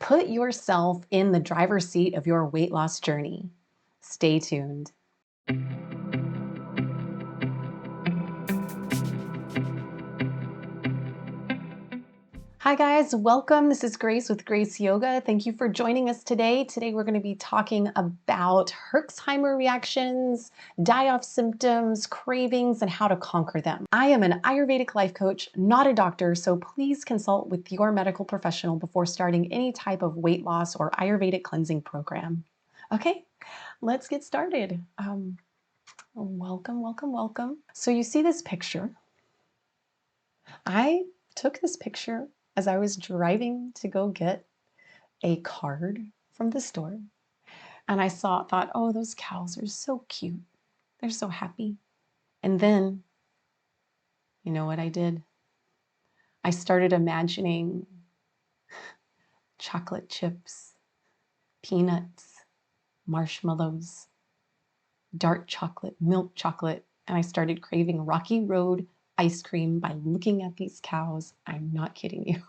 Put yourself in the driver's seat of your weight loss journey. Stay tuned. Hi guys, welcome. This is Grace with Grace Yoga. Thank you for joining us today. Today we're going to be talking about Herxheimer reactions, die-off symptoms, cravings, and how to conquer them. I am an Ayurvedic life coach, not a doctor, so please consult with your medical professional before starting any type of weight loss or Ayurvedic cleansing program. Okay, let's get started. Welcome. So you see this picture. I took this picture as I was driving to go get a card from the store. And I thought, oh, those cows are so cute. They're so happy. And then, you know what I did? I started imagining chocolate chips, peanuts, marshmallows, dark chocolate, milk chocolate, and I started craving Rocky Road ice cream by looking at these cows. I'm not kidding you.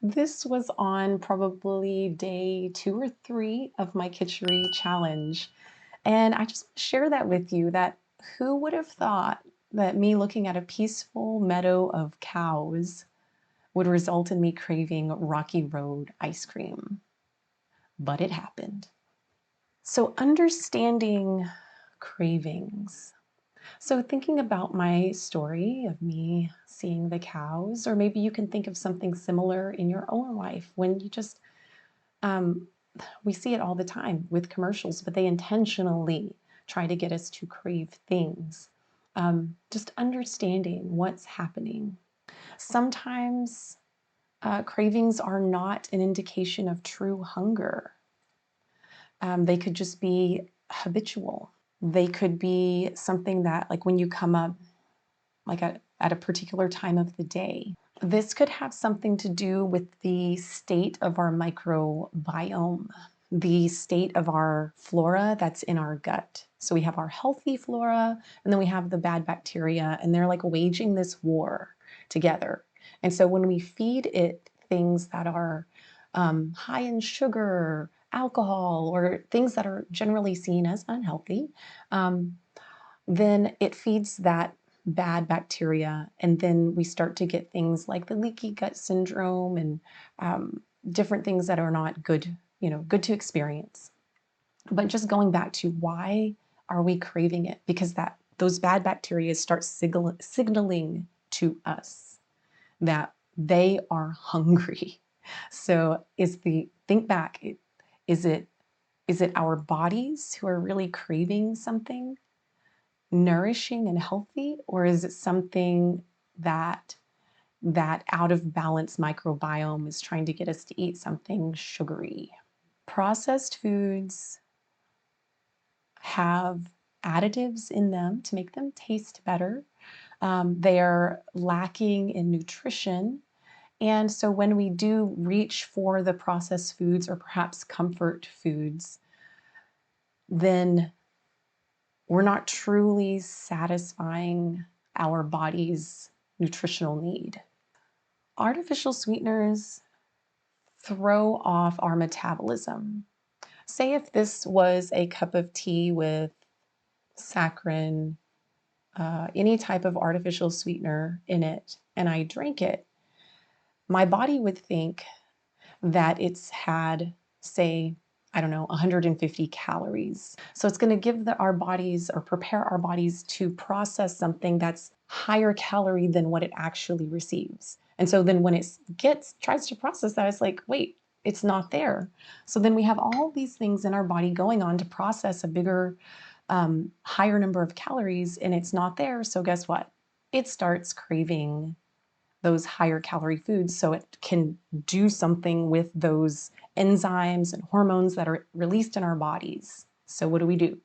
This was on probably day 2 or 3 of my Kitchery challenge. And I just want to share that with you, that who would have thought that me looking at a peaceful meadow of cows would result in me craving Rocky Road ice cream? But it happened. So understanding cravings. So thinking about my story of me seeing the cows, or maybe you can think of something similar in your own life when you just, we see it all the time with commercials, but they intentionally try to get us to crave things. Just understanding what's happening. Sometimes cravings are not an indication of true hunger. They could just be habitual. They could be something that, like when you come up, like at a particular time of the day. This could have something to do with the state of our microbiome, the state of our flora that's in our gut. So we have our healthy flora, and then we have the bad bacteria, and they're like waging this war together. And so when we feed it things that are high in sugar, alcohol, or things that are generally seen as unhealthy, then it feeds that bad bacteria, and then we start to get things like the leaky gut syndrome and different things that are not good, good to experience. But just going back to why are we craving it? Because those bad bacteria start signaling to us that they are hungry. So think back, is it our bodies who are really craving something nourishing and healthy, or is it something that out of balance microbiome is trying to get us to eat something sugary? Processed foods have additives in them to make them taste better. They are lacking in nutrition. And so when we do reach for the processed foods or perhaps comfort foods, then we're not truly satisfying our body's nutritional need. Artificial sweeteners throw off our metabolism. Say if this was a cup of tea with saccharin, any type of artificial sweetener in it, and I drank it, my body would think that it's had, say, I don't know, 150 calories. So it's going to give our bodies, or prepare our bodies to process something that's higher calorie than what it actually receives. And so then when it tries to process that, it's like, wait, it's not there. So then we have all these things in our body going on to process a bigger, higher number of calories, and it's not there. So guess what? It starts craving those higher calorie foods so it can do something with those enzymes and hormones that are released in our bodies. So what do?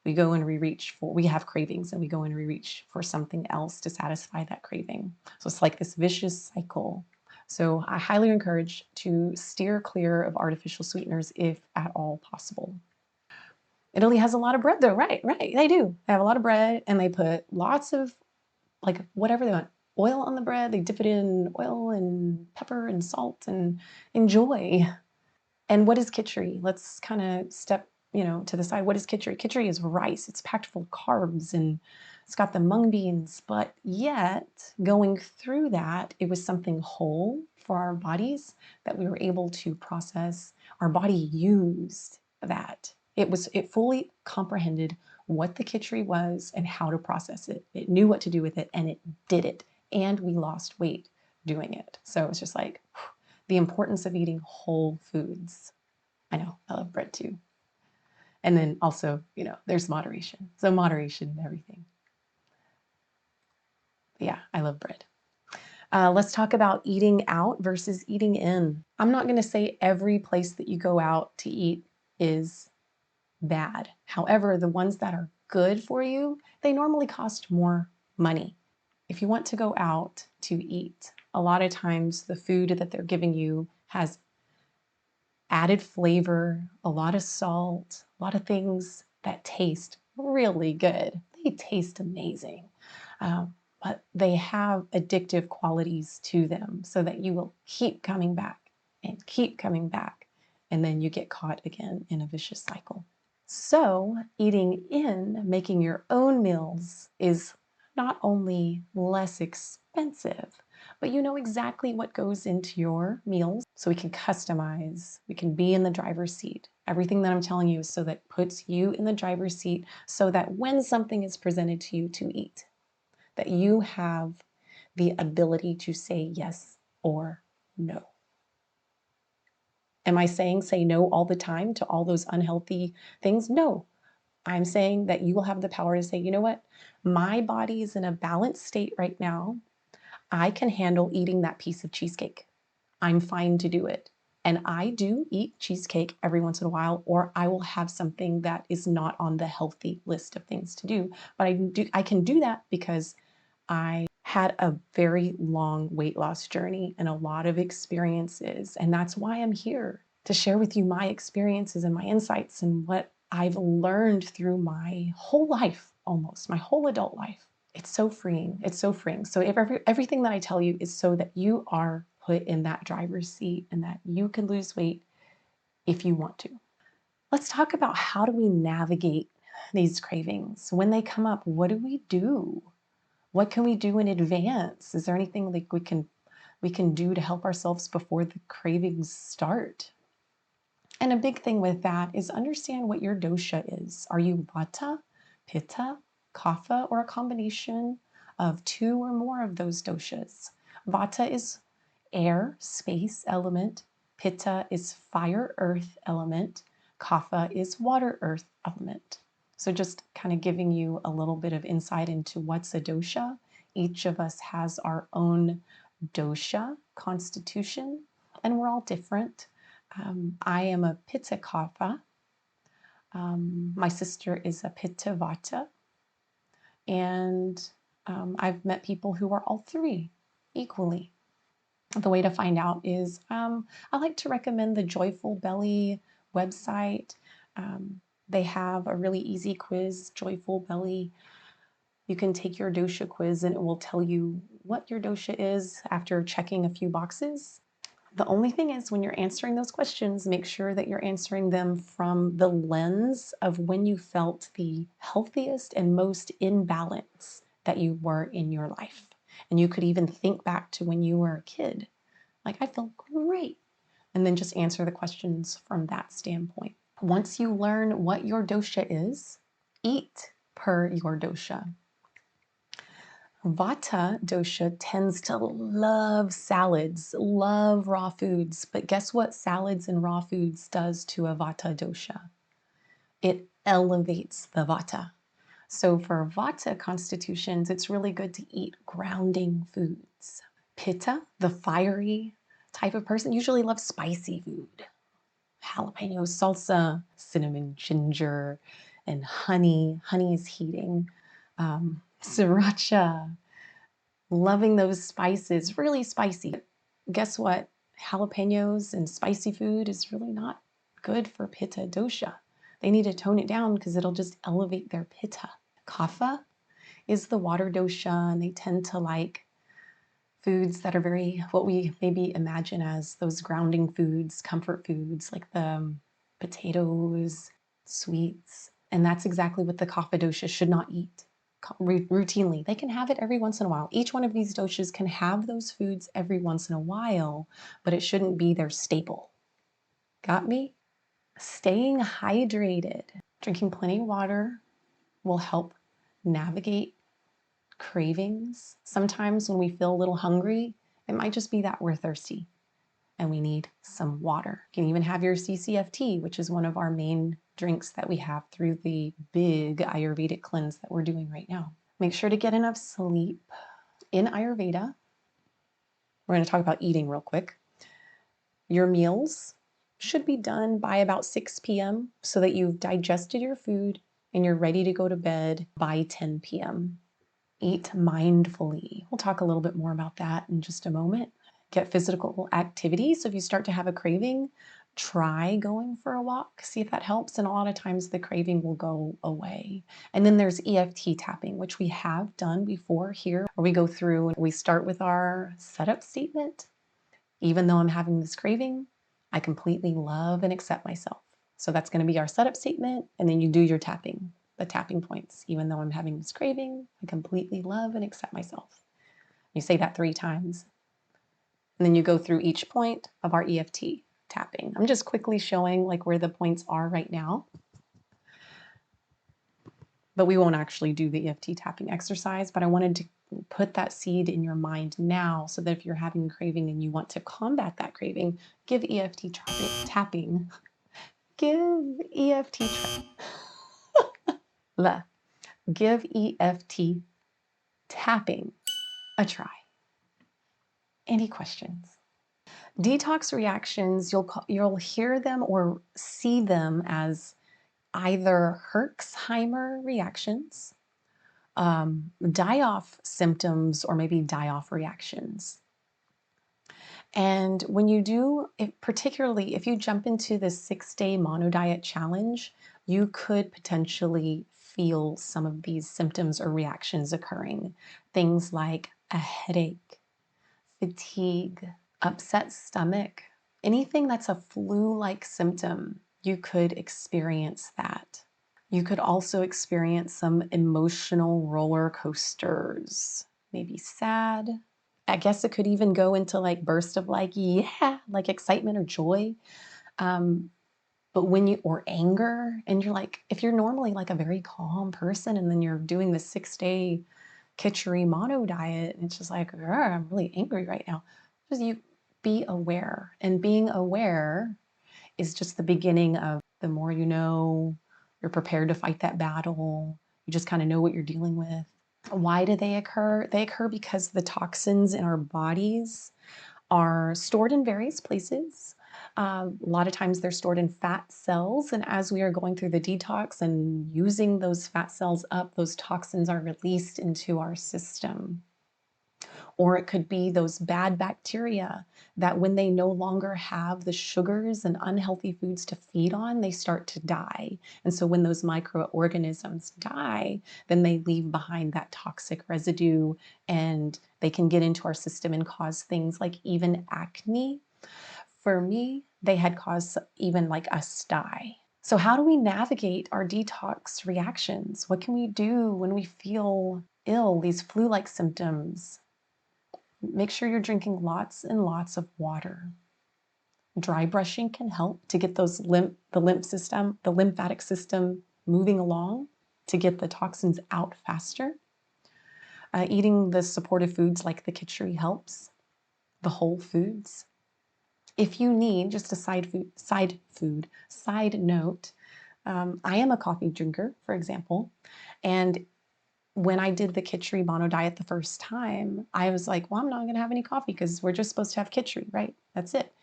We go and we have cravings, and we go and reach for something else to satisfy that craving. So it's like this vicious cycle. So I highly encourage to steer clear of artificial sweeteners if at all possible. Italy has a lot of bread though, right? They do. They have a lot of bread, and they put lots of, like, whatever they want. oil on the bread. They dip it in oil and pepper and salt and enjoy. And what is khichdi? Let's kind of step, to the side. What is khichdi? Khichdi is rice. It's packed full of carbs and it's got the mung beans, but yet going through that, it was something whole for our bodies that we were able to process. Our body used that. It fully comprehended what the khichdi was and how to process it. It knew what to do with it and it did it. And we lost weight doing it. So it's just like the importance of eating whole foods. I know, I love bread too. And then also, there's moderation. So moderation in everything. Yeah, I love bread. Let's talk about eating out versus eating in. I'm not going to say every place that you go out to eat is bad. However, the ones that are good for you, they normally cost more money. If you want to go out to eat, a lot of times the food that they're giving you has added flavor, a lot of salt, a lot of things that taste really good. They taste amazing, but they have addictive qualities to them so that you will keep coming back and keep coming back, and then you get caught again in a vicious cycle. So eating in, making your own meals is not only less expensive, but you know exactly what goes into your meals. So we can customize, we can be in the driver's seat. Everything that I'm telling you is so that puts you in the driver's seat so that when something is presented to you to eat, that you have the ability to say yes or no. Am I saying say no all the time to all those unhealthy things? No. I'm saying that you will have the power to say, you know what? My body is in a balanced state right now. I can handle eating that piece of cheesecake. I'm fine to do it. And I do eat cheesecake every once in a while, or I will have something that is not on the healthy list of things to do. But I can do that because I had a very long weight loss journey and a lot of experiences. And that's why I'm here to share with you my experiences and my insights and what I've learned through my whole life, almost my whole adult life. It's so freeing. It's so freeing. So everything that I tell you is so that you are put in that driver's seat and that you can lose weight if you want to. Let's talk about how do we navigate these cravings. When they come up, what do we do? What can we do in advance? Is there anything like we can do to help ourselves before the cravings start? And a big thing with that is understand what your dosha is. Are you vata, pitta, kapha, or a combination of two or more of those doshas? Vata is air, space element. Pitta is fire, earth element. Kapha is water, earth element. So just kind of giving you a little bit of insight into what's a dosha. Each of us has our own dosha constitution, and we're all different. I am a pitta kapha. My sister is a pitta vata. And I've met people who are all three equally. The way to find out is I like to recommend the Joyful Belly website. They have a really easy quiz, Joyful Belly. You can take your dosha quiz and it will tell you what your dosha is after checking a few boxes. The only thing is when you're answering those questions, make sure that you're answering them from the lens of when you felt the healthiest and most in balance that you were in your life. And you could even think back to when you were a kid. Like, I felt great. And then just answer the questions from that standpoint. Once you learn what your dosha is, eat per your dosha. Vata dosha tends to love salads, love raw foods, but guess what salads and raw foods does to a Vata dosha? It elevates the Vata. So for Vata constitutions, it's really good to eat grounding foods. Pitta, the fiery type of person, usually loves spicy food. Jalapeno salsa, cinnamon, ginger, and honey. Honey is heating. Sriracha, loving those spices, really spicy. Guess what? Jalapenos and spicy food is really not good for pitta dosha. They need to tone it down because it'll just elevate their pitta. Kapha is the water dosha, and they tend to like Foods that are very, what we maybe imagine as those grounding foods, comfort foods, like the potatoes, sweets. And that's exactly what the kapha dosha should not eat routinely. They can have it every once in a while. Each one of these doshas can have those foods every once in a while, but it shouldn't be their staple. Got me? Staying hydrated, drinking plenty of water will help navigate cravings. Sometimes when we feel a little hungry, it might just be that we're thirsty and we need some water. You can even have your CCFT, which is one of our main drinks that we have through the big Ayurvedic cleanse that we're doing right now. Make sure to get enough sleep. In Ayurveda, we're going to talk about eating real quick. Your meals should be done by about 6 p.m. so that you've digested your food and you're ready to go to bed by 10 p.m. Eat mindfully. We'll talk a little bit more about that in just a moment. Get physical activity. So if you start to have a craving, try going for a walk, see if that helps. And a lot of times the craving will go away. And then there's EFT tapping, which we have done before here, where we go through and we start with our setup statement. Even though I'm having this craving, I completely love and accept myself. So that's going to be our setup statement. And then you do your tapping. The tapping points. Even though I'm having this craving, I completely love and accept myself. You say that 3 times. And then you go through each point of our EFT tapping. I'm just quickly showing like where the points are right now. But we won't actually do the EFT tapping exercise, but I wanted to put that seed in your mind now so that if you're having a craving and you want to combat that craving, give EFT tapping. Give EFT Give EFT tapping a try. Any questions? Detox reactions, you'll hear them or see them as either Herxheimer reactions, die-off symptoms, or maybe die-off reactions. And when you do, particularly if you jump into the 6-day mono diet challenge, you could potentially feel some of these symptoms or reactions occurring. Things like a headache, fatigue, upset stomach, anything that's a flu-like symptom, you could experience that. You could also experience some emotional roller coasters, maybe sad. I guess it could even go into like burst of like, yeah, like excitement or joy. But or anger, and you're like, if you're normally like a very calm person and then you're doing the 6-day Kitchery mono diet, and it's just like, I'm really angry right now. Just you be aware, and being aware is just the beginning of the more you know, you're prepared to fight that battle. You just kind of know what you're dealing with. Why do they occur? They occur because the toxins in our bodies are stored in various places. A lot of times they're stored in fat cells, and as we are going through the detox and using those fat cells up, those toxins are released into our system. Or it could be those bad bacteria that when they no longer have the sugars and unhealthy foods to feed on, they start to die. And so when those microorganisms die, then they leave behind that toxic residue and they can get into our system and cause things like even acne. For me, they had caused even like us die. So how do we navigate our detox reactions? What can we do when we feel ill, these flu-like symptoms? Make sure you're drinking lots and lots of water. Dry brushing can help to get the lymphatic system moving along to get the toxins out faster. Eating the supportive foods like the Kitchery helps. The whole foods. If you need, just a side note, I am a coffee drinker, for example, and when I did the Kitchery mono diet the first time, I was like, well, I'm not going to have any coffee because we're just supposed to have Kitchery, right? That's it.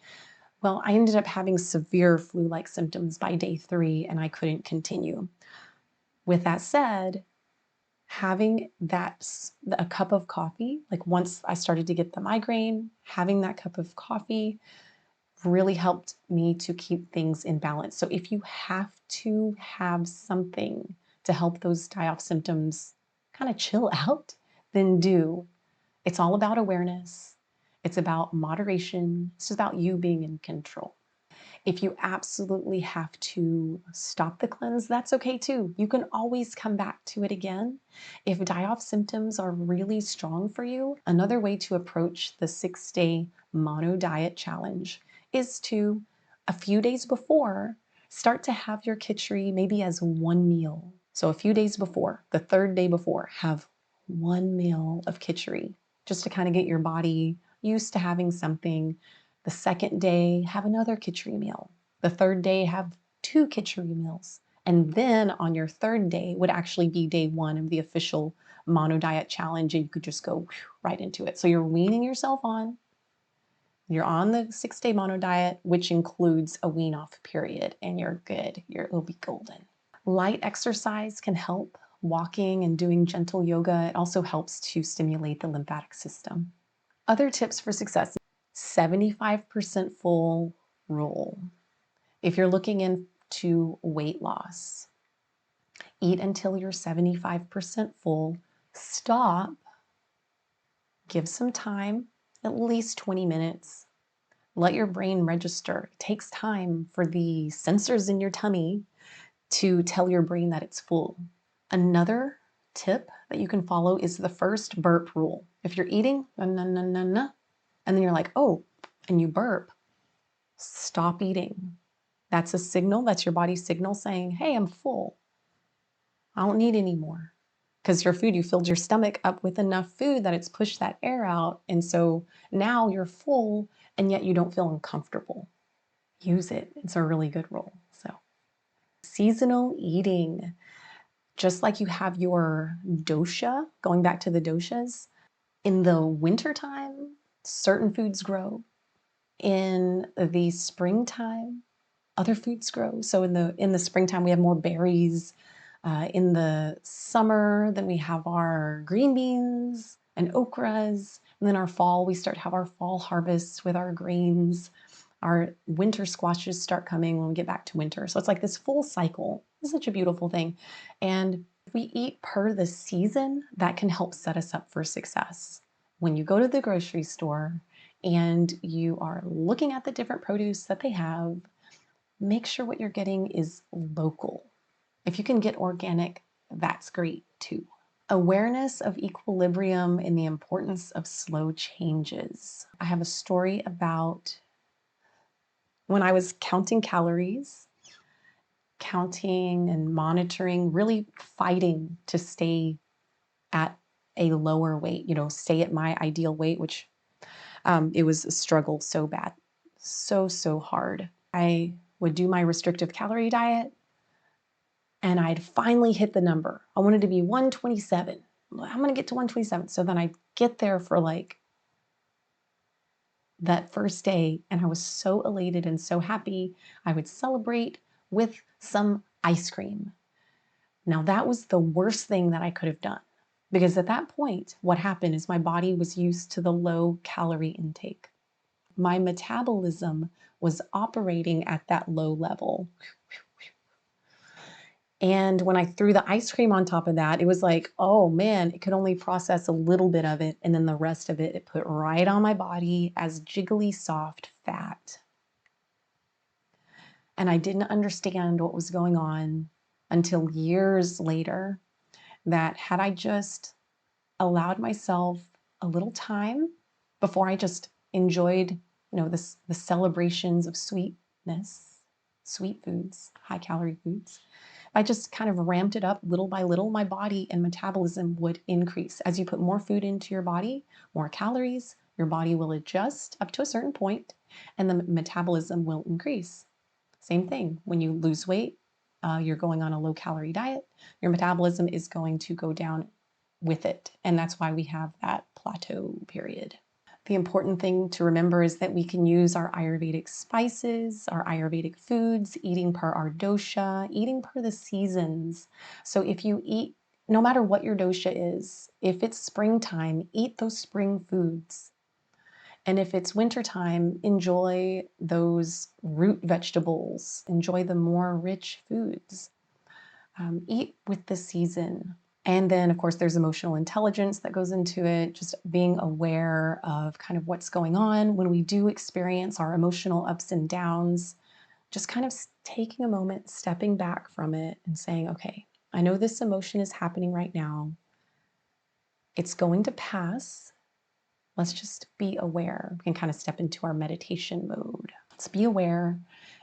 Well, I ended up having severe flu-like symptoms by day 3, and I couldn't continue. With that said, having a cup of coffee, like once I started to get the migraine, having that cup of coffee really helped me to keep things in balance. So if you have to have something to help those die-off symptoms kind of chill out, then do. It's all about awareness. It's about moderation. It's just about you being in control. If you absolutely have to stop the cleanse, that's okay too. You can always come back to it again. If die-off symptoms are really strong for you, another way to approach the 6-day mono diet challenge is to, a few days before, start to have your khichdi maybe as one meal. So a few days before, the third day before, have one meal of khichdi just to kind of get your body used to having something. The second day, have another khichdi meal. The third day, have 2 khichdi meals. And then on your third day would actually be day 1 of the official mono diet challenge, and you could just go right into it. So you're weaning yourself on. You're on the 6-day mono diet, which includes a wean off period, and you're good. It'll be golden. Light exercise can help. Walking and doing gentle yoga, it also helps to stimulate the lymphatic system. Other tips for success: 75% full rule. If you're looking into weight loss, eat until you're 75% full, stop, give some time, at least 20 minutes. Let your brain register. It takes time for the sensors in your tummy to tell your brain that it's full. Another tip that you can follow is the first burp rule. If you're eating, and then you're like, oh, and you burp, stop eating. That's a signal, that's your body's signal saying, hey, I'm full. I don't need any more. Because your food, you filled your stomach up with enough food that it's pushed that air out. And so now you're full, and yet you don't feel uncomfortable. Use it. It's a really good rule. So, seasonal eating. Just like you have your dosha, going back to the doshas, in the wintertime, certain foods grow. In the springtime, other foods grow. So in the springtime, we have more berries. In the summer, then we have our green beans and okras. And then our fall, we start to have our fall harvests with our grains. Our winter squashes start coming when we get back to winter. So it's like this full cycle. It's such a beautiful thing. And if we eat per the season, that can help set us up for success. When you go to the grocery store and you are looking at the different produce that they have, make sure what you're getting is local. If you can get organic, that's great too. Awareness of equilibrium and the importance of slow changes. I have a story about when I was counting calories, counting and monitoring, really fighting to stay at a lower weight, stay at my ideal weight, which it was a struggle so bad, so hard. I would do my restrictive calorie diet, and I'd finally hit the number. I wanted to be 127. I'm going to get to 127. So then I'd get there for like that first day, and I was so elated and so happy. I would celebrate with some ice cream. Now, that was the worst thing that I could have done, because at that point, what happened is my body was used to the low calorie intake. My metabolism was operating at that low level. And when I threw the ice cream on top of that, it was like, oh man, it could only process a little bit of it. And then the rest of it put right on my body as jiggly, soft fat. And I didn't understand what was going on until years later, that had I just allowed myself a little time before I just enjoyed, the celebrations of sweetness, sweet foods, high calorie foods, if I just kind of ramped it up little by little, my body and metabolism would increase. As you put more food into your body, more calories, your body will adjust up to a certain point, and the metabolism will increase. Same thing, when you lose weight, you're going on a low calorie diet, your metabolism is going to go down with it. And that's why we have that plateau period. The important thing to remember is that we can use our Ayurvedic spices, our Ayurvedic foods, eating per our dosha, eating per the seasons. So if you eat, no matter what your dosha is, if it's springtime, eat those spring foods. And if it's wintertime, enjoy those root vegetables, enjoy the more rich foods. Eat with the season. And then, of course, there's emotional intelligence that goes into it, just being aware of kind of what's going on when we do experience our emotional ups and downs, just kind of taking a moment, stepping back from it and saying, okay, I know this emotion is happening right now. It's going to pass. Let's just be aware. We can kind of step into our meditation mode. Let's be aware.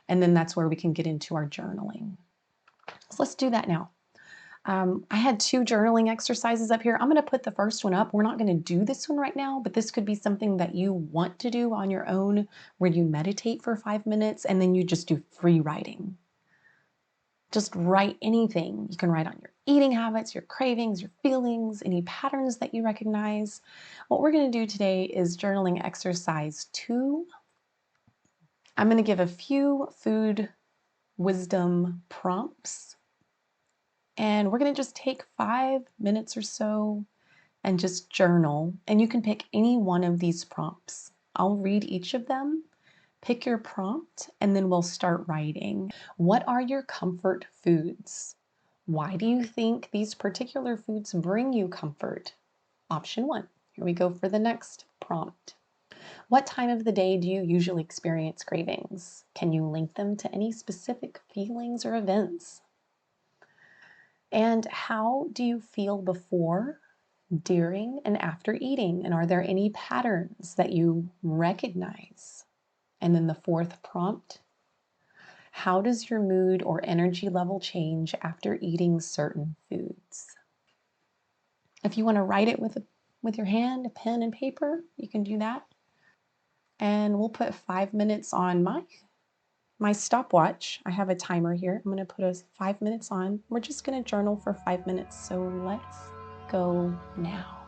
And then that's where we can get into our journaling. So let's do that now. I had 2 journaling exercises up here. I'm going to put the first one up. We're not going to do this one right now, but this could be something that you want to do on your own, where you meditate for 5 minutes and then you just do free writing. Just write anything. You can write on your eating habits, your cravings, your feelings, any patterns that you recognize. What we're going to do today is journaling exercise 2. I'm going to give a few food wisdom prompts, and we're going to just take 5 minutes or so and just journal. And you can pick any one of these prompts. I'll read each of them, pick your prompt, and then we'll start writing. What are your comfort foods? Why do you think these particular foods bring you comfort? Option 1. Here we go for the next prompt. What time of the day do you usually experience cravings? Can you link them to any specific feelings or events? And how do you feel before, during, and after eating? And are there any patterns that you recognize? And then the 4th prompt, how does your mood or energy level change after eating certain foods? If you want to write it with your hand, a pen and paper, you can do that. And we'll put 5 minutes on my stopwatch. I have a timer here. I'm going to put 5 minutes on. We're just going to journal for 5 minutes. So let's go now.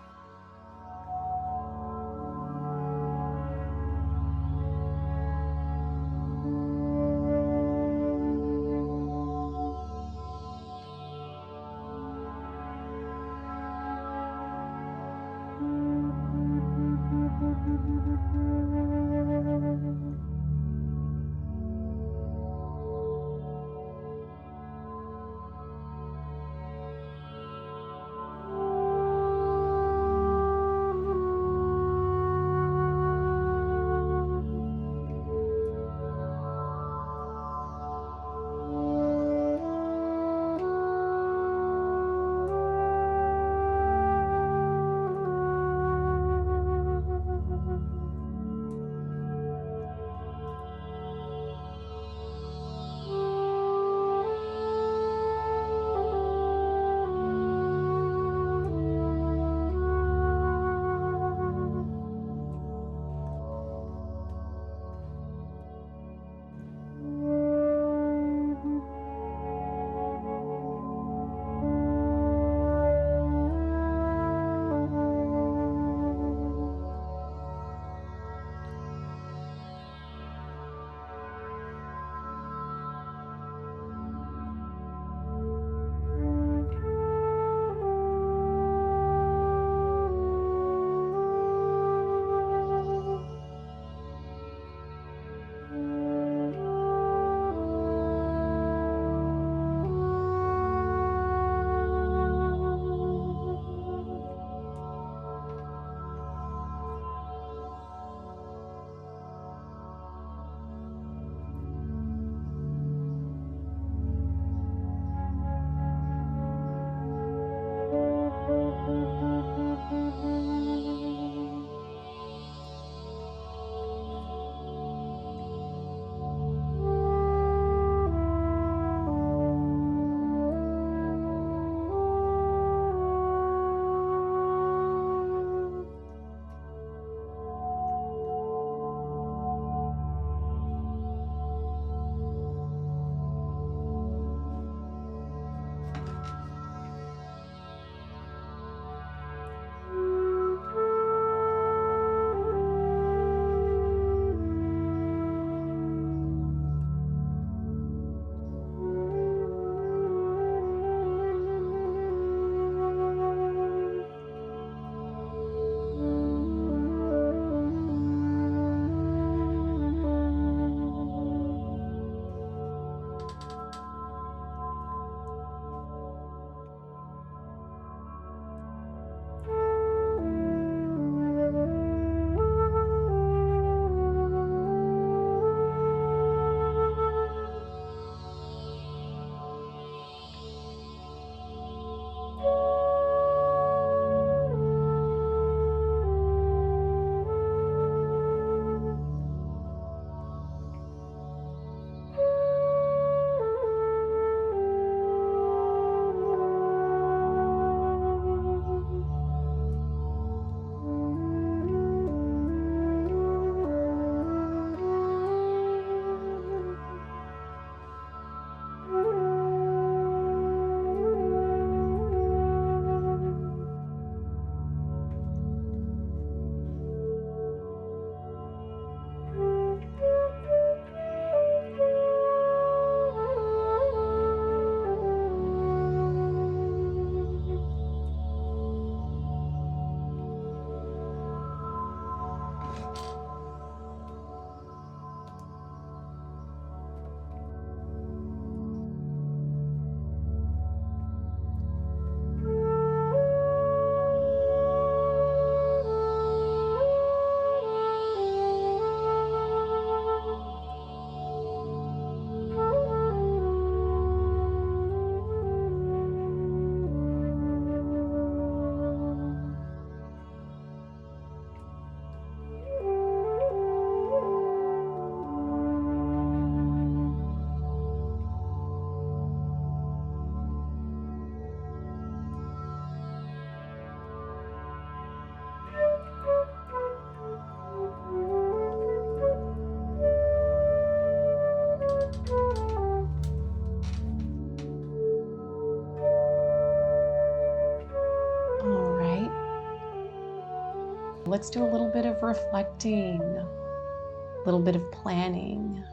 let's do a little bit of reflecting, a little bit of planning.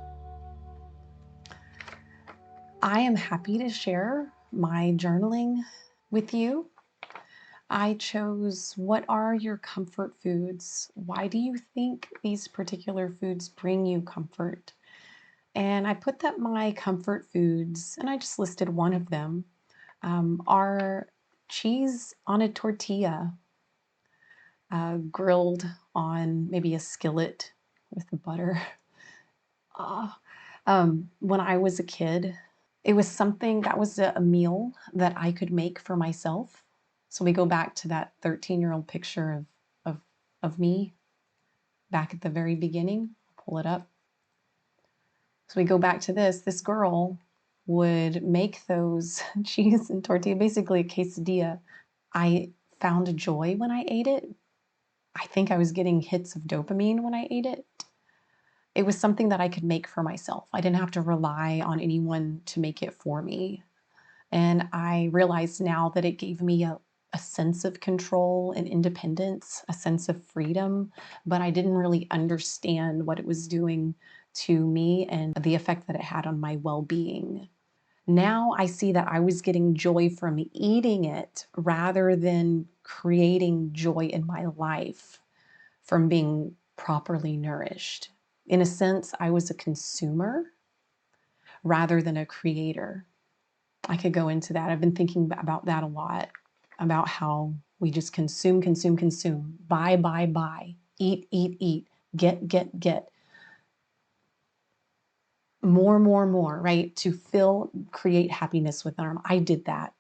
I am happy to share my journaling with you. I chose, what are your comfort foods? Why do you think these particular foods bring you comfort? And I put that my comfort foods, and I just listed one of them, are cheese on a tortilla, grilled on maybe a skillet with butter. When I was a kid, it was something that was a meal that I could make for myself. So we go back to that 13-year-old picture of me back at the very beginning. Pull it up. So we go back to this girl would make those cheese and tortilla, basically a quesadilla. I found joy when I ate it. I think I was getting hits of dopamine when I ate it. It was something that I could make for myself. I didn't have to rely on anyone to make it for me. And I realize now that it gave me a sense of control and independence, a sense of freedom, but I didn't really understand what it was doing to me and the effect that it had on my well-being. Now I see that I was getting joy from eating it rather than creating joy in my life from being properly nourished. In a sense, I was a consumer rather than a creator. I could go into that. I've been thinking about that a lot, about how we just consume, buy, eat, get. More, right? To create happiness within our, I did that.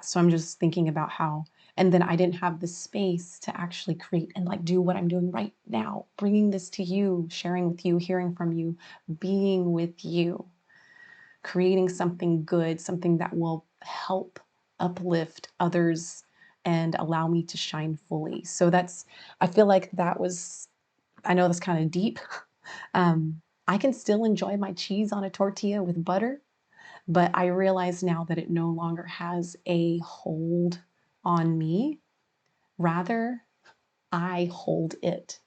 So I'm just thinking about how, and then I didn't have the space to actually create and like do what I'm doing right now, bringing this to you, sharing with you, hearing from you, being with you, creating something good, something that will help uplift others and allow me to shine fully. So I feel like that was, I know that's kind of deep. I can still enjoy my cheese on a tortilla with butter, but I realize now that it no longer has a hold on me. Rather, I hold it.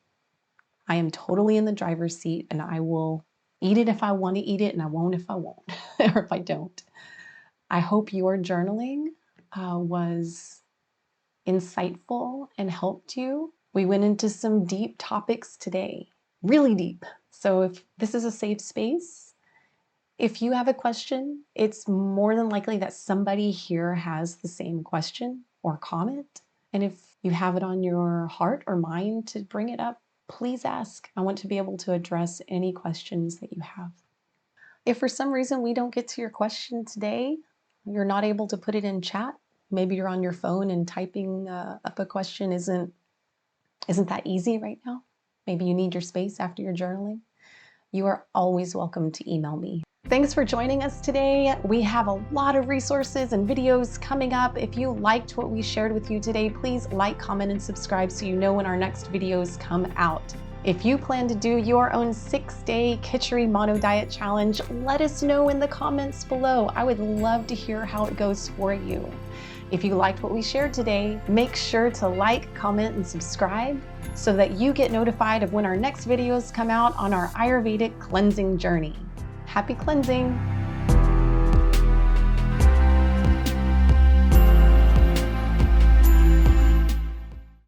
I am totally in the driver's seat, and I will eat it if I want to eat it, and I won't if I won't, or if I don't. I hope your journaling was insightful and helped you. We went into some deep topics today, really deep. So if this is a safe space, if you have a question, it's more than likely that somebody here has the same question or comment. And if you have it on your heart or mind to bring it up, please ask. I want to be able to address any questions that you have. If for some reason we don't get to your question today, you're not able to put it in chat, maybe you're on your phone and typing up a question isn't that easy right now. Maybe you need your space after your journaling. You are always welcome to email me. Thanks for joining us today. We have a lot of resources and videos coming up. If you liked what we shared with you today, please like, comment, and subscribe so you know when our next videos come out. If you plan to do your own 6-day Khichdi Mono Diet Challenge, let us know in the comments below. I would love to hear how it goes for you. If you liked what we shared today, make sure to like, comment, and subscribe so that you get notified of when our next videos come out on our Ayurvedic cleansing journey. Happy cleansing!